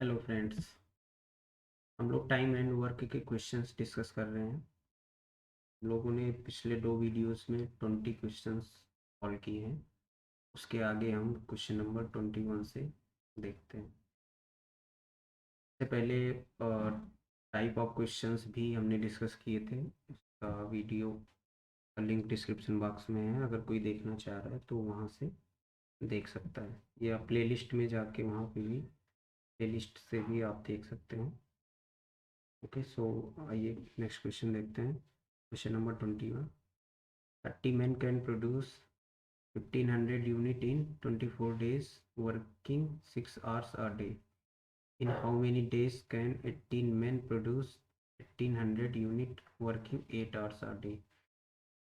Hello friends. हम लोग time and work के क्वेश्चंस डिस्कस कर रहे हैं। लोगों ने पिछले 2 वीडियोस में 20 क्वेश्चंस सॉल्व किए हैं। उसके आगे हम क्वेश्चन नंबर 21 से देखते हैं। इससे पहले टाइप ऑफ क्वेश्चंस भी हमने डिस्कस किए थे। उसका वीडियो का लिंक डिस्क्रिप्शन बॉक्स में है, अगर कोई देखना चाह रहा है तो वहाँ से देख सकता है, या प्लेलिस्ट में जाके वहाँ पे भी प्लेलिस्ट से भी आप देख सकते हैं। ओके, सो आइए नेक्स्ट क्वेश्चन देखते हैं। Question number 21। 30 men can produce 1500 unit in 24 days working 6 hours a day. In how many days can 18 men produce 1800 unit working 8 hours a day?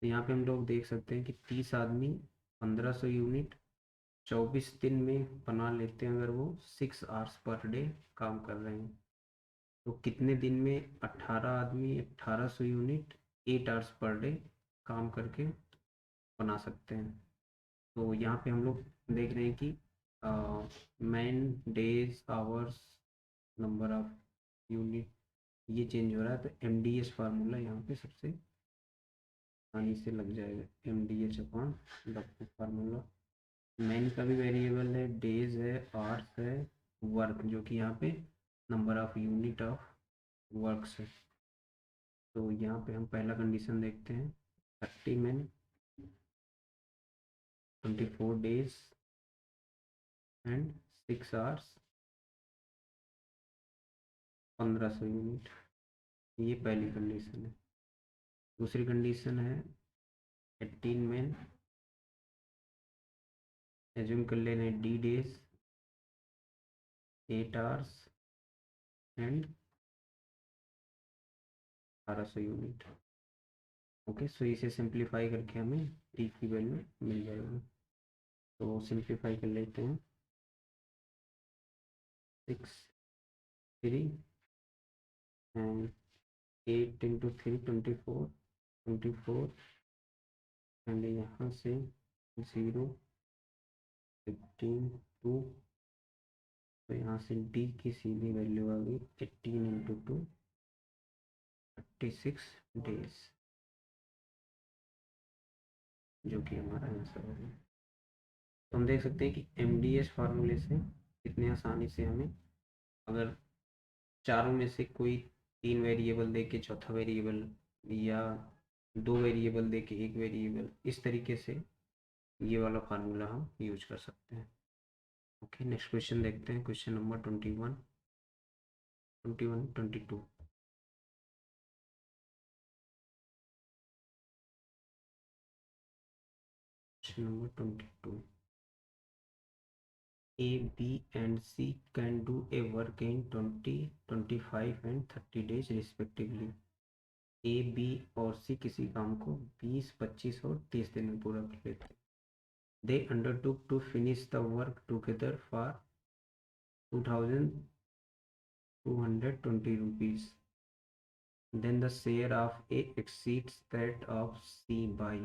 तो यहाँ पे हम लोग देख सकते हैं कि 30 आदमी 1500 यूनिट 24 दिन में बना लेते हैं अगर वो 6 आवर्स पर डे काम कर रहे हैं। तो कितने दिन में 18 आदमी 1800 यूनिट 8 आवर्स पर डे काम करके बना सकते हैं। तो यहाँ पे हम लोग देख रहे हैं कि man, days, hours, number of unit ये चेंज हो रहा है। तो एम डी एच फार्मूला यहाँ पे सबसे आसानी से लग जाएगा। M D H upon W formula. Man का भी वेरिएबल है, डेज है, आवर्स है, वर्क जो कि यहाँ पे number of unit of works है। तो यहाँ पे हम पहला कंडीशन देखते हैं। 30 man 24 days and 6 hours 1500 unit, ये पहली कंडीशन है। दूसरी कंडीशन है 18 मैन, एज्यूम कर ले रहे हैं D days 8 hours and 1200 unit. Okay, so इसे सिंप्लीफाई करके हमें डी की वैल्यू मिल जाएगी। तो सिंप्लीफाई कर लेते हैं। 6 3 एंड 8 इंटू 3 24 24 एंड यहाँ से 0 15 2। तो यहाँ से डी की सीधी वैल्यू आ गई 18 इंटू 2 36 डेज, जो कि हमारा आंसर होगा। तो हम देख सकते हैं कि एम डी एस फार्मूले से कितने आसानी से हमें, अगर चारों में से कोई 3 वेरिएबल दे के चौथा वेरिएबल, या 2 वेरिएबल दे के 1 वेरिएबल, इस तरीके से ये वाला फार्मूला हम यूज कर सकते हैं। ओके, नेक्स्ट क्वेश्चन देखते हैं। Question number 21 21 22। Question number 22। A, B and C can do a work in 20, 25 and 30 days respectively. A, B और C किसी काम को 20, 25 और 30 दिन में पूरा कर लेते हैं। They undertook to finish the work together for 2220 rupees. Then the share of A exceeds that of C by.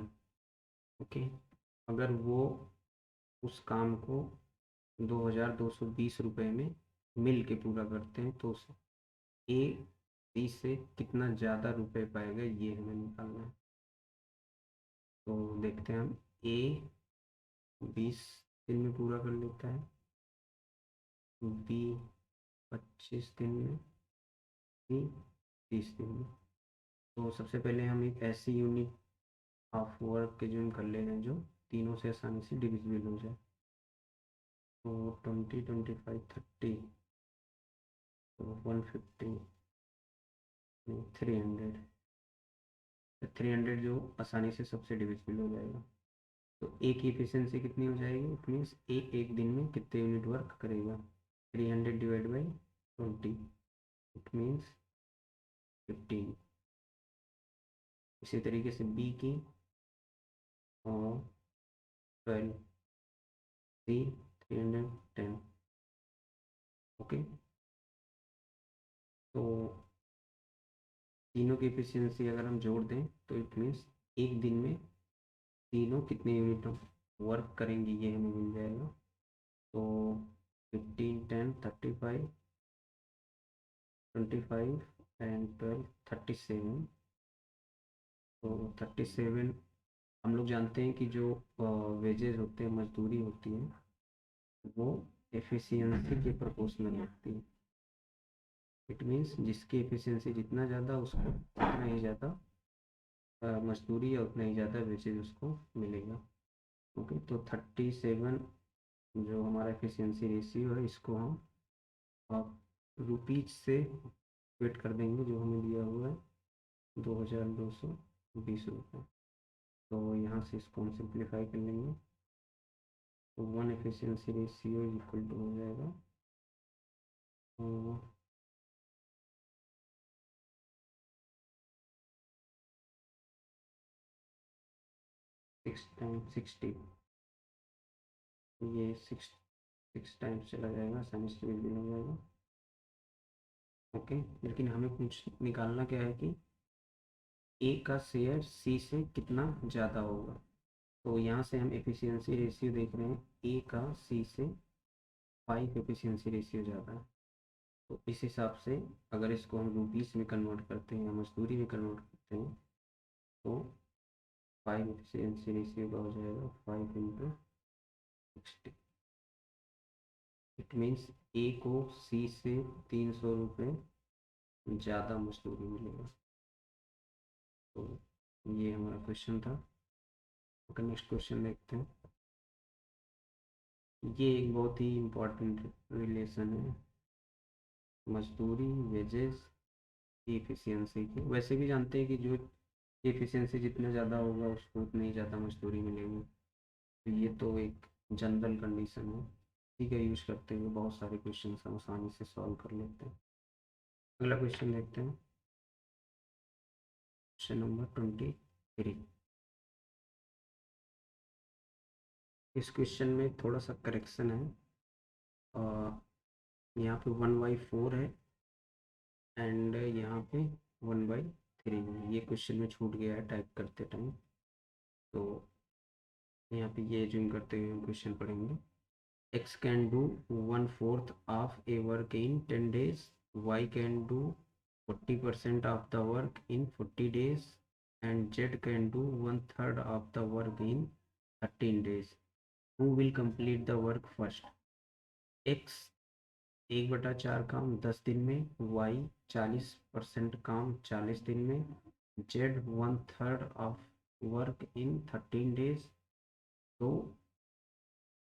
Okay, अगर वो उस काम को 2220 रुपये में मिल के पूरा करते हैं तो ए सी से कितना ज़्यादा रुपए पाएगा, ये हमें निकालना है। तो देखते हैं हम। ए 20 दिन में पूरा कर लेता है, बी 25 दिन में, सी 30 दिन में। तो सबसे पहले हम एक ऐसी यूनिट ऑफ वर्क के जो कर ले रहे हैं जो तीनों से आसानी से डिविजिबल हो जाए। तो 20, 25, 30, तो 150, 300, 300 जो आसानी से सबसे डिविजिबल हो जाएगा। तो ए की एफिशिएंसी कितनी हो जाएगी? इट मीन्स ए एक दिन में कितने यूनिट वर्क करेगा? 300 डिवाइड बाई 20, इट मीन्स 15। इसी तरीके से बी की और 12, सी 310। ओके, तो तीनों की एफिशिएंसी अगर हम जोड़ दें तो इट मीन्स एक दिन में तीनों कितने यूनिट वर्क करेंगे ये हमें मिल जाएगा। तो 15, 10, 35, 25 एंड 12 37। तो 37 हम लोग जानते हैं कि जो वेजेस होते हैं, मजदूरी होती है, वो एफिशिएंसी के प्रोपोर्शनल होती है। इट मीन्स जिसकी एफिशिएंसी जितना ज़्यादा उसको उतना ही ज़्यादा मजदूरी या उतना ही ज़्यादा वेजेज उसको मिलेगा। ओके, तो 37 जो हमारा एफिशिएंसी रेशियो है, इसको हम आप रुपीज से वेट कर देंगे, जो हमें दिया हुआ है 2220 रुपये। तो यहाँ से इसको हम सिंप्लीफाई कर लेंगे, तो 1 एफिशिएंसी रेशियो इक्वल टू हो जाएगा 6 टाइम्स 60। ये 6 टाइम्स चला जाएगा, साइंस भी हो जाएगा। ओके, लेकिन हमें कुछ निकालना क्या है कि ए का शेयर सी से कितना ज़्यादा होगा। तो यहाँ से हम एफिशिएंसी रेशियो देख रहे हैं, ए का सी से 5 एफिशिएंसी रेशियो ज़्यादा है। तो इस हिसाब से अगर इसको हम रुपीस में कन्वर्ट करते हैं या मजदूरी में कन्वर्ट करते हैं, तो 5 एफिशिएंसी रेशियो का हो जाएगा 5 इंटू 60। इट मीन्स ए को सी से 300 रुपये ज़्यादा मजदूरी मिलेगा। तो ये हमारा क्वेश्चन था। ओके, नेक्स्ट क्वेश्चन देखते हैं। ये एक बहुत ही इम्पोर्टेंट रिलेशन है, मजदूरी वेजेस की एफिशिएंसी की। वैसे भी जानते हैं कि जो एफिशिएंसी जितना ज़्यादा होगा उसको उतनी ही ज़्यादा मजदूरी मिलेगी। तो ये तो एक जनरल कंडीशन है। ठीक है, यूज करते हुए बहुत सारे क्वेश्चन हम आसानी से सॉल्व कर लेते हैं। अगला क्वेश्चन देखते हैं, क्वेश्चन नंबर 23। इस क्वेश्चन में थोड़ा सा करेक्शन है। यहाँ पे 1/4 है एंड यहाँ पे 1/3 है। ये क्वेश्चन में छूट गया है टाइप करते टाइम, तो यहाँ पे ये जूम करते हुए हम क्वेश्चन पढ़ेंगे। X can do 1/4 of a work in 10 days. Y can do 40% of the work in 40 days. And Z can do 1/3 of the work in 13 days. Who will complete the work first? X 1/4 काम 10 दिन में, Y 40% काम 40 दिन में, Z 1/3 of work in 13 days। तो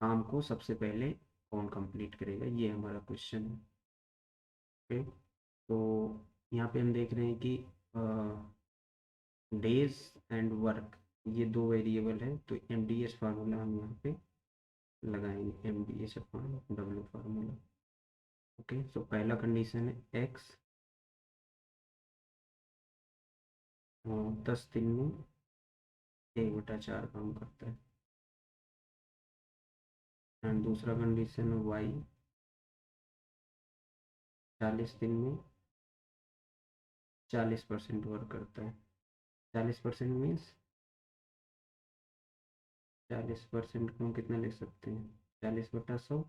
काम को सबसे पहले कौन कंप्लीट करेगा, ये हमारा क्वेश्चन है। ओके, तो यहाँ पे हम देख रहे हैं कि डेज एंड वर्क ये दो वेरिएबल है, तो एम डी एस फार्मूला हम यहाँ पे लगाएंगे, M D S upon W formula. Okay, तो पहला कंडीशन है एक्स 10 दिन में 1/4 काम करता है, एंड दूसरा कंडीशन है वाई 40 दिन में 40% वर्क करता है। 40% मीन्स 40% को हम कितना लिख सकते हैं, 40/100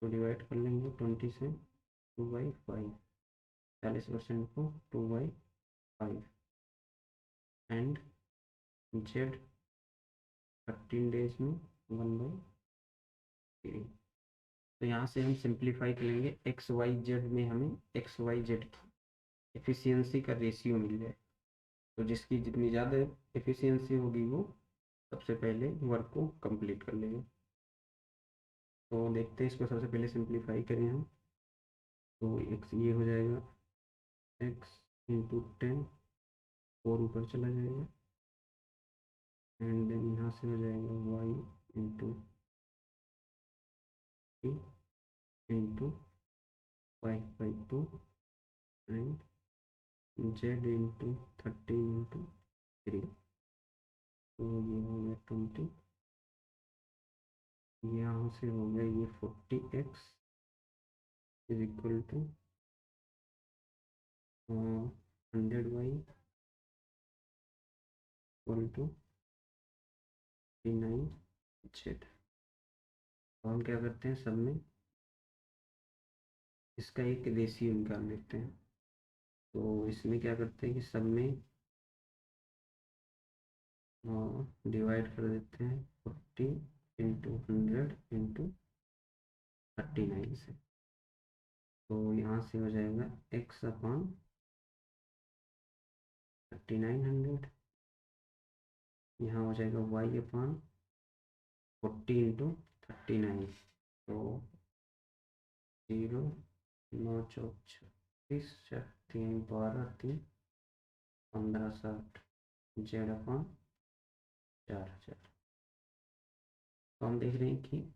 को डिवाइड कर लेंगे 20 से, 2/5। 40% को 2/5 एंड जेड 13 डेज में 1/3। तो यहाँ से हम सिंप्लीफाई करेंगे, एक्स वाई जेड में हमें एक्स वाई जेड एफिशिएंसी का रेशियो मिल जाए। तो जिसकी जितनी ज़्यादा एफिशिएंसी होगी वो सबसे पहले वर्क को कंप्लीट कर लेंगे। तो देखते हैं, इसको सबसे पहले सिंप्लीफाई करें हम। तो एक्स ये हो जाएगा एक्स इंटू 10, 4 ऊपर चला जाएगा, एंड देन यहाँ से हो जाएगा y into 3 into 5/2 and z into 30/3। तो ये हो गया 20, यहाँ से हो गया ये 40x is equal to 100y equal to 39z। तो हम क्या करते हैं, सब में इसका एक रेशियो निकाल लेते हैं। तो इसमें क्या करते हैं कि सब में डिवाइड कर देते हैं 40 इंटू 100 इंटू 39 से। तो यहाँ से हो जाएगा x अपॉन 3900, यहाँ हो जाएगा y अपॉन 40 इंटू 39। तो 0 9 चौक 36 3 12 3 15 60 जेड अपॉन 4000। तो हम देख रहे हैं कि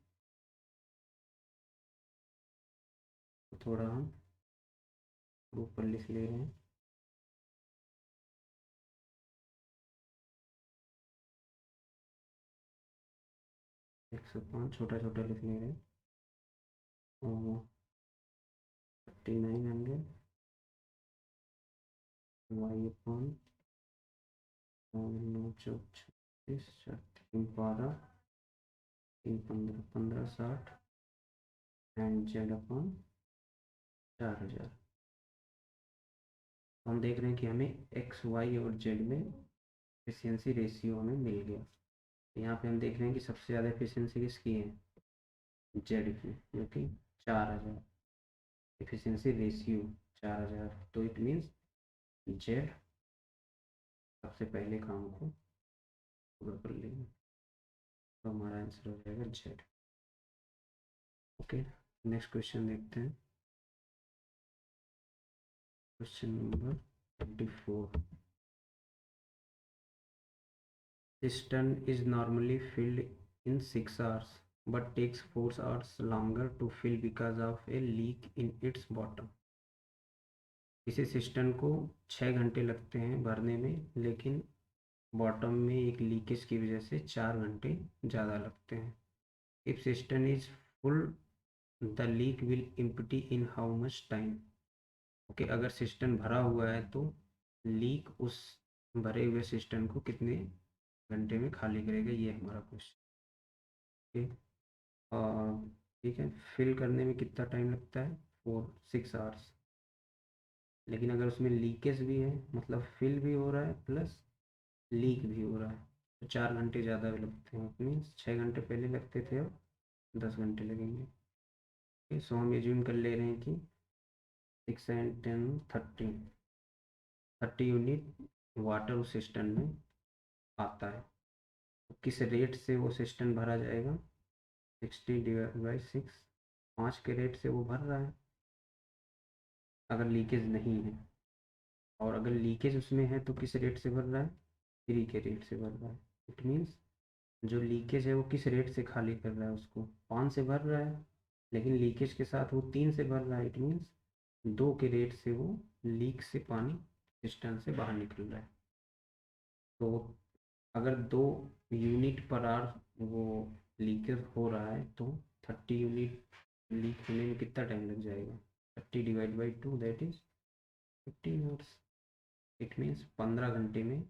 थोड़ा हम ऊपर लिख ले रहे हैं। x अपॉन छोटा छोटा लिख ले रहे हैं और 3900 y upon 9 Chowk 36 3 12 3 15 15 60 and Z upon 4000। हम देख रहे हैं कि हमें एक्स वाई और जेड में एफिशिएंसी रेशियो हमें मिल गया। यहाँ पे हम देख रहे हैं कि सबसे ज़्यादा एफिशिएंसी किसकी है, जेड की, जो कि 4000। एफिशिएंसी रेशियो 4000, तो इट मीन्स जेड सबसे पहले काम को पूरा कर लेंगे। तो हमारा आंसर हो जाएगा जेड। ओके, नेक्स्ट क्वेश्चन देखते हैं। Question number 24। Cistern is normally filled in 6 hours but takes 4 hours longer to fill because of a leak in its bottom. इसी सिस्टम को 6 घंटे लगते हैं भरने में, लेकिन बॉटम में एक लीकेज की वजह से 4 घंटे ज़्यादा लगते हैं। If system is full the leak will empty in how much time. Okay, अगर सिस्टम भरा हुआ है तो लीक उस भरे हुए सिस्टम को कितने घंटे में खाली करेगा, ये हमारा क्वेश्चन। ओके, और ठीक है, फिल करने में कितना टाइम लगता है, 6 आवर्स। लेकिन अगर उसमें लीकेज भी है, मतलब फिल भी हो रहा है प्लस लीक भी हो रहा है, तो 4 घंटे ज़्यादा भी लगते हैं। मीन्स 6 घंटे पहले लगते थे, अब 10 घंटे लगेंगे। ओके, सो हम एज्यूम कर ले रहे हैं कि 6 एंड 10 30 यूनिट वाटर उस सिस्टम में आता है। तो किस रेट से वो सिस्टम भरा जाएगा, 60/6, 5 के रेट से वो भर रहा है अगर लीकेज नहीं है। और अगर लीकेज उसमें है तो किस रेट से भर रहा है, 3 के रेट से भर रहा है। इट मीन्स जो लीकेज है वो किस रेट से खाली कर रहा है, उसको 5 से भर रहा है, लेकिन लीकेज के साथ वो 3 से भर रहा है। इट मीन्स 2 के रेट से वो लीक से पानी सिस्टम से बाहर निकल रहा है। तो अगर 2 यूनिट पर आवर वो लीकेज हो रहा है तो 30 यूनिट लीक होने में कितना टाइम लग जाएगा, 30/2 that is 15 hours. It means 15 घंटे में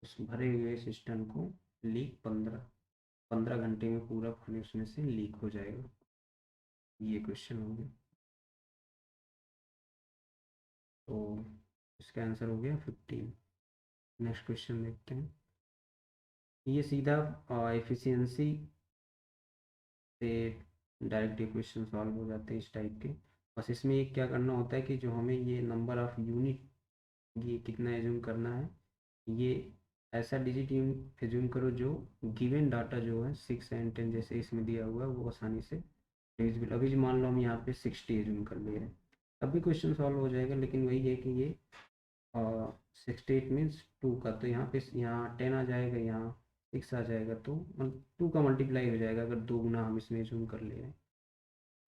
उस भरे हुए सिस्टम को लीक 15 घंटे में पूरा पानी उसमें से लीक हो जाएगा। ये क्वेश्चन हो गया। तो इसका आंसर हो गया 15। नेक्स्ट क्वेश्चन देखते हैं। ये सीधा एफिशिएंसी से डायरेक्ट इक्वेशन सॉल्व हो जाते हैं इस टाइप के। बस इसमें एक क्या करना होता है कि जो हमें ये नंबर ऑफ़ यूनिट, ये कितना एज्यूम करना है, ये ऐसा डिजिट एज्यूम करो जो गिवन डाटा जो है 6 एंड 10 जैसे इसमें दिया हुआ है वो आसानी से डिविजिबल। अभी मान लो हम यहाँ पे 60 एज्यूम कर ले रहे हैं, तब भी क्वेश्चन सॉल्व हो जाएगा। लेकिन वही है कि ये 68 मीन्स 2 का, तो यहाँ पे यहाँ 10 आ जाएगा, यहाँ 6 आ जाएगा, तो 2 का मल्टीप्लाई हो जाएगा अगर 2 गुना हम इसमें एज्यूम कर ले रहे हैं।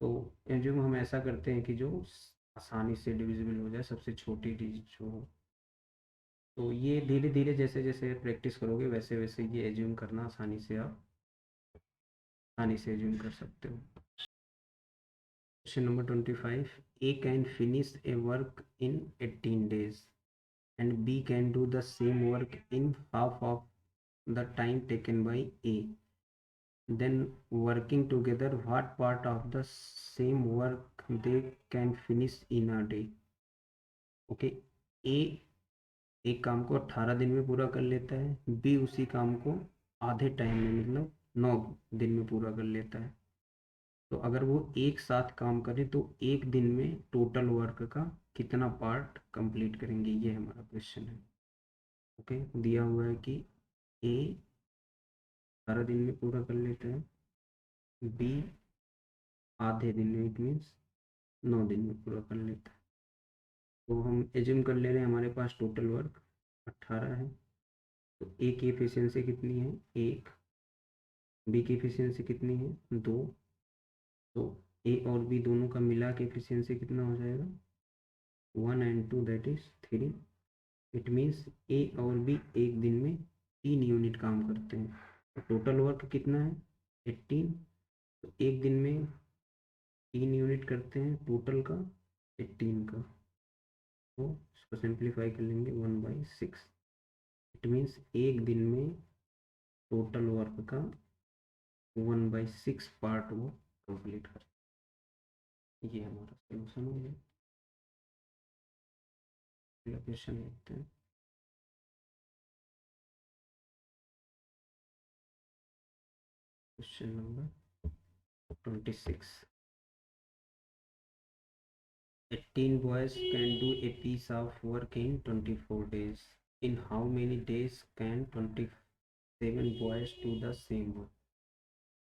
तो एज्यूम हम ऐसा करते हैं कि जो आसानी से डिविजिबल हो जाए, सबसे छोटी डिजिट जो हो। तो ये धीरे धीरे जैसे जैसे प्रैक्टिस करोगे वैसे वैसे ये एज्यूम करना आसानी से आप एज्यूम कर सकते हो। Question number 25। A can finish A work in 18 days and B can do the same work in half of the time taken by A. then working together, what part of the same work they can finish in a day. Okay, A एक काम को 18 दिन में पूरा कर लेता है, B उसी काम को आधे टाइम में मतलब 9 दिन में पूरा कर लेता है। तो अगर वो एक साथ काम करे तो एक दिन में टोटल वर्क का कितना पार्ट कंप्लीट करेंगे, ये हमारा क्वेश्चन है। ओके, दिया हुआ है कि ए 18 दिन में पूरा कर लेता है, बी आधे दिन में, इट मीन्स 9 दिन में पूरा कर लेता है। तो हम एज्यूम कर ले रहे हैं हमारे पास टोटल वर्क 18 है, तो ए की एफिशिएंसी कितनी है 1, बी की एफिशिएंसी कितनी है 2, तो ए और बी दोनों का मिला के एफिशिएंसी कितना हो जाएगा 1 and 2 that is 3। It means A और बी एक दिन में 3 यूनिट काम करते हैं। तो टोटल वर्क कितना है 18, तो एक दिन में 3 यूनिट करते हैं टोटल का 18 का, तो इसको सिंप्लीफाई कर लेंगे 1/6। इट मीन्स एक दिन में टोटल वर्क का 1/6 पार्ट वो कंप्लीट कर। ये हमारा सोल्यूशन हो गया। अगला क्वेश्चन देखते हैं। Question number 26। 18 boys can do a piece of work in 24 days. In how many days can 27 boys do the same work?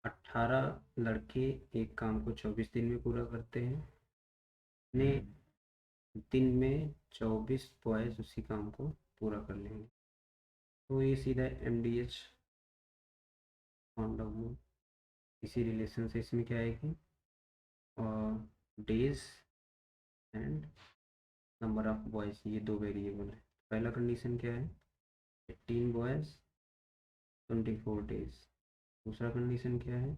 18 लड़के एक काम को 24 दिन में पूरा करते हैं, ने दिन में 24 बॉयज उसी काम को पूरा कर लेंगे। तो ये सीधा MDH फाउंड आउट, इसी रिलेशन से इसमें क्या आएगी और days and number of boys, ये दो वेरिएबल है। पहला कंडीशन क्या है 18 बॉयज 24 डेज, दूसरा कंडीशन क्या है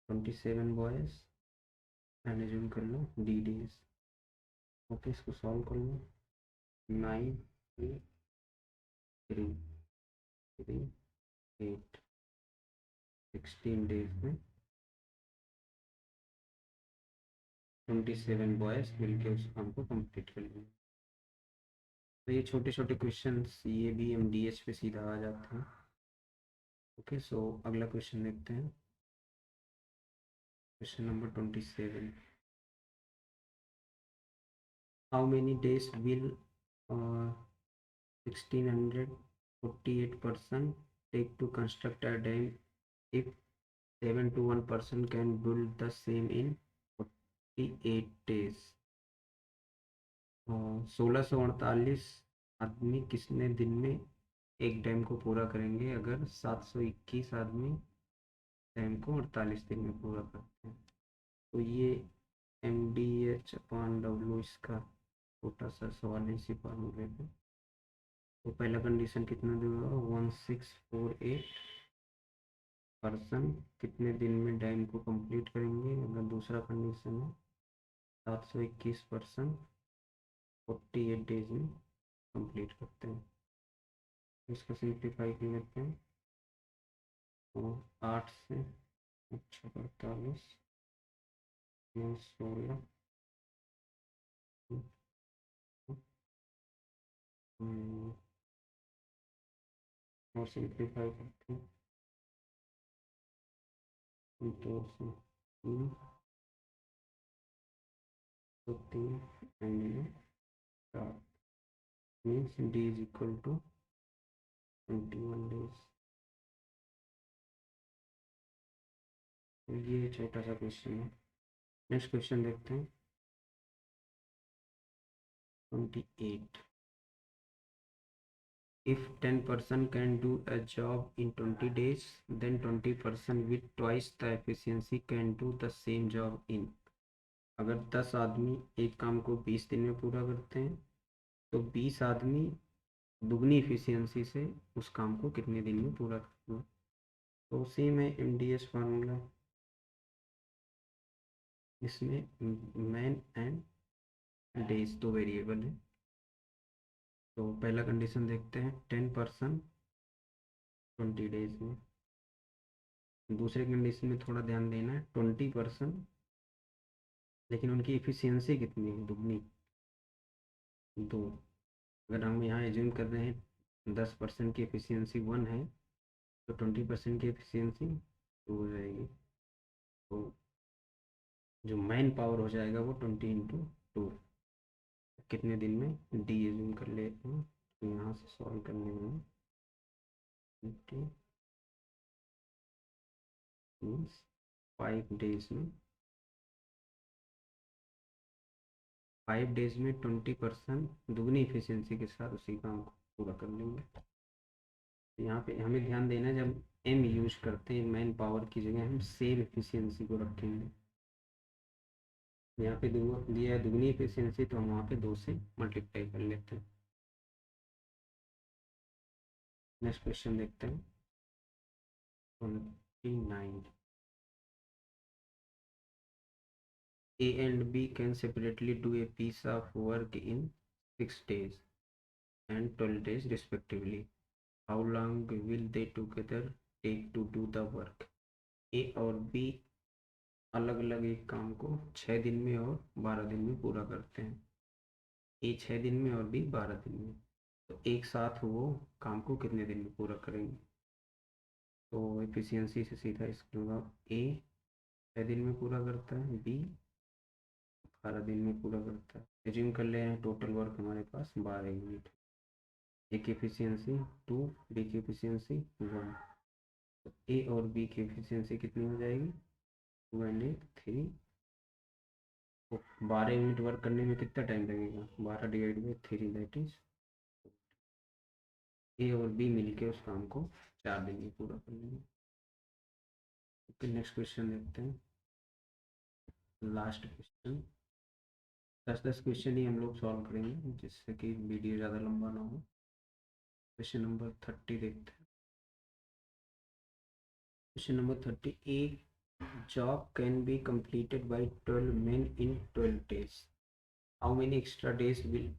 27 बॉयज एंड एज्यूम कर लो डी डेज। ओके, इसको सॉल्व कर लो 9 3 3 8 16 डेज में 27 बॉयज मिलकर उस काम को कंप्लीट कर लेंगे। तो ये छोटे छोटे क्वेश्चंस ये भी MDH पे सीधा आ जाते हैं। ओके, सो अगला क्वेश्चन देखते हैं। Question number 27। How many days will 1648 person take to construct a dam if 7 to 1 person can build the same in 48 days? 1648 आदमी कितने दिन में एक डैम को पूरा करेंगे अगर 721 आदमी डैम को 48 दिन में पूरा करते हैं? तो ये MDH/W इसका छोटा सा सवाल है इसी फॉर्मूले पे। तो पहला कंडीशन कितना देगा 1648 पर्सन कितने दिन में डैम को कंप्लीट करेंगे, अगर दूसरा कंडीशन है 721 पर्सन 48 डेज में कंप्लीट करते हैं। इसको सिंप्लीफाई कर लेते हैं, तो 8 से 48 16 और सिंप्लीफाई करते हैं 2 से 3 तो 3 and 4 means D is equal to 21 days. तो ये छोटा सा क्वेश्चन है। नेक्स्ट क्वेश्चन देखते हैं 28। If 10 person can do a job in 20 days, then 20 person with twice the efficiency can do the same job in। अगर 10 आदमी एक काम को 20 दिन में पूरा करते हैं तो 20 आदमी दुगनी एफिशिएंसी से उस काम को कितने दिन में पूरा करते हैं? तो सेम है MDH फार्मूला, इसमें मैन एंड डेज दो वेरिएबल है। तो पहला कंडीशन देखते हैं 10 पर्सन 20 डेज में, दूसरे कंडीशन में थोड़ा ध्यान देना है, 20%, लेकिन उनकी एफिशिएंसी कितनी है, दुगनी, 2। अगर हम यहाँ एज्यूम कर रहे हैं 10% की एफिशिएंसी 1 है, तो 20% की एफिशिएंसी 2 हो जाएगी। तो जो मैन पावर हो जाएगा वो 20 × 2, कितने दिन में, डी एज्यूम कर लेते हैं। तो यहाँ से सॉल्व करने में 20 मीन्स 5 डेज में, 5 डेज में 20% दुगनी इफिशियंसी के साथ उसी काम को पूरा कर लेंगे। तो यहाँ पे हमें ध्यान देना है, जब एम यूज करते हैं मैन पावर की जगह हम सेम इफिशियंसी को रखेंगे। यहाँ पे दिया है दुगनी इफिशियंसी, तो हम वहाँ पे 2 से मल्टीप्लाई कर लेते हैं। नेक्स्ट क्वेश्चन देखते हैं 29। A and B can separately do a piece of work in 6 days and 12 days respectively. How long will they together take to do the work? A और B अलग अलग एक काम को 6 दिन में और 12 दिन में पूरा करते हैं। A 6 दिन में और B 12 दिन में, तो एक साथ वो काम को कितने दिन में पूरा करेंगे? तो एफिशिएंसी से सीधा इसका A 6 दिन में पूरा करता है, B 12 दिन में पूरा करता है। एज्यूम कर ले रहे हैं टोटल वर्क हमारे पास 12 यूनिट, ए की एफिशिएंसी 2, बी की एफिशिएंसी 1, तो ए और बी की एफिशिएंसी कितनी हो जाएगी, 2 एंड 8 3। तो 12 यूनिट वर्क करने में कितना टाइम लगेगा, 12 divide by 3, that is a और बी मिलके उस काम को 4 दिन में पूरा कर लेंगे। ओके, नेक्स्ट क्वेश्चन देखते हैं, लास्ट क्वेश्चन। 10 क्वेश्चन ही हम लोग सॉल्व करेंगे जिससे कि वीडियो ज़्यादा लंबा ना हो। क्वेश्चन नंबर 30 देखते हैं। Question number 30, A job can be completed by 12 men in 12 days. How many extra days will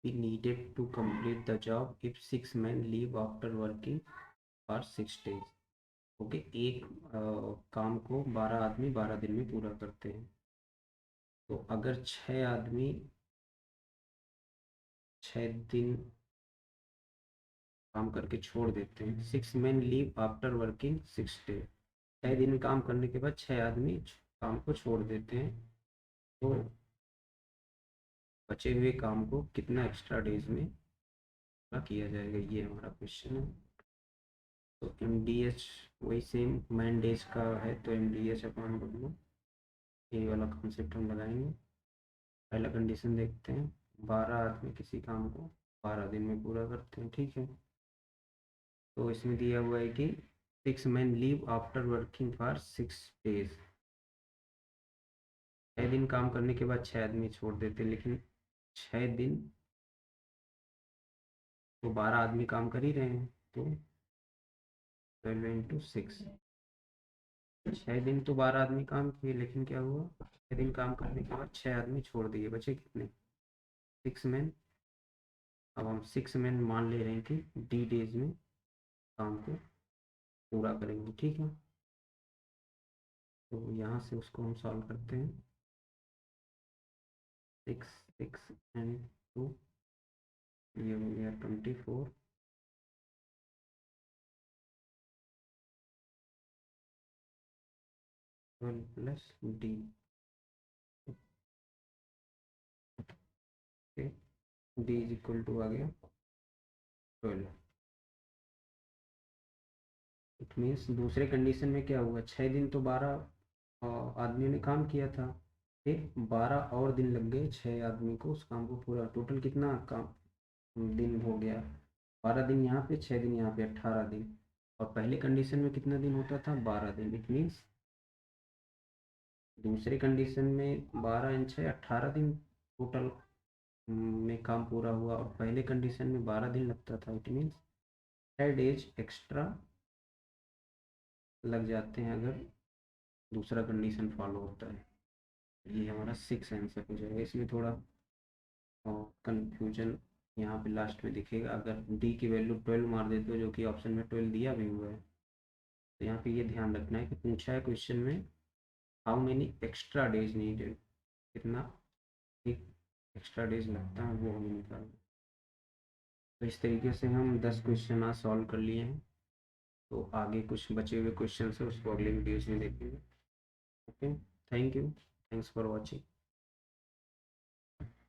be needed to complete the job if 6 men leave after working for 6 days? Okay, एक काम को 12 आदमी 12 दिन में पूरा करते हैं, तो अगर 6 आदमी 6 दिन काम करके छोड़ देते हैं, 6 men leave after working 6 days, 6 दिन काम करने के बाद 6 आदमी काम को छोड़ देते हैं, तो बचे हुए काम को कितना एक्स्ट्रा डेज में पूरा किया जाएगा, ये हमारा क्वेश्चन है। तो MDH वही सेम मैन डेज का है, तो MDH अपॉन डब्ल्यू, ये वाला कॉन्सेप्ट हम लगाएंगे। पहला कंडीशन देखते हैं, 12 आदमी किसी काम को 12 दिन में पूरा करते हैं, ठीक है। तो इसमें दिया हुआ है कि 6 men leave after working for 6 days, 6 दिन काम करने के बाद 6 आदमी छोड़ देते हैं, लेकिन 6 दिन तो 12 आदमी काम कर ही रहे हैं, तो 12 × 6, 6 दिन तो 12 आदमी काम किए, लेकिन क्या हुआ, 6 दिन काम करने के बाद 6 आदमी छोड़ दिए, बचे कितने, 6 men। अब हम 6 men मान ले रहे हैं कि डी डेज में काम को पूरा करेंगे, ठीक है। तो यहाँ से उसको हम सॉल्व करते हैं, 6 6 एंड 2, ये हो गया 24, plus D, D is equal to आ गया 12। इट मीन्स दूसरे कंडीशन में क्या हुआ, 6 दिन तो 12 आदमी ने काम किया था, फिर 12 और दिन लग गए 6 आदमी को उस काम को पूरा, टोटल कितना काम दिन हो गया, 12 दिन यहाँ पे, 6 दिन यहाँ पे, 18 दिन। और पहले कंडीशन में कितना दिन होता था, 12 दिन। इट मीन्स दूसरे कंडीशन में 12 × 6 18 दिन टोटल में काम पूरा हुआ, और पहले कंडीशन में 12 दिन लगता था। इट मीन्स 6 डेज एक्स्ट्रा लग जाते हैं अगर दूसरा कंडीशन फॉलो होता है। ये हमारा 6 आंसर हो जाएगा। इसमें थोड़ा कंफ्यूजन यहाँ पे लास्ट में दिखेगा, अगर डी की वैल्यू 12 मार देते हो, जो कि ऑप्शन में 12 दिया भी हुआ है, तो यहाँ पे ये ध्यान रखना है कि पूछा है क्वेश्चन में how many extra days needed, कितना एक एक्स्ट्रा डेज लगता है वो हमें निकालना। तो इस तरीके से हम 10 क्वेश्चन आज सॉल्व कर लिए हैं। तो आगे कुछ बचे हुए क्वेश्चन है उसको अगले वीडियोज़ में देखेंगे। Okay, thank you, thanks for watching.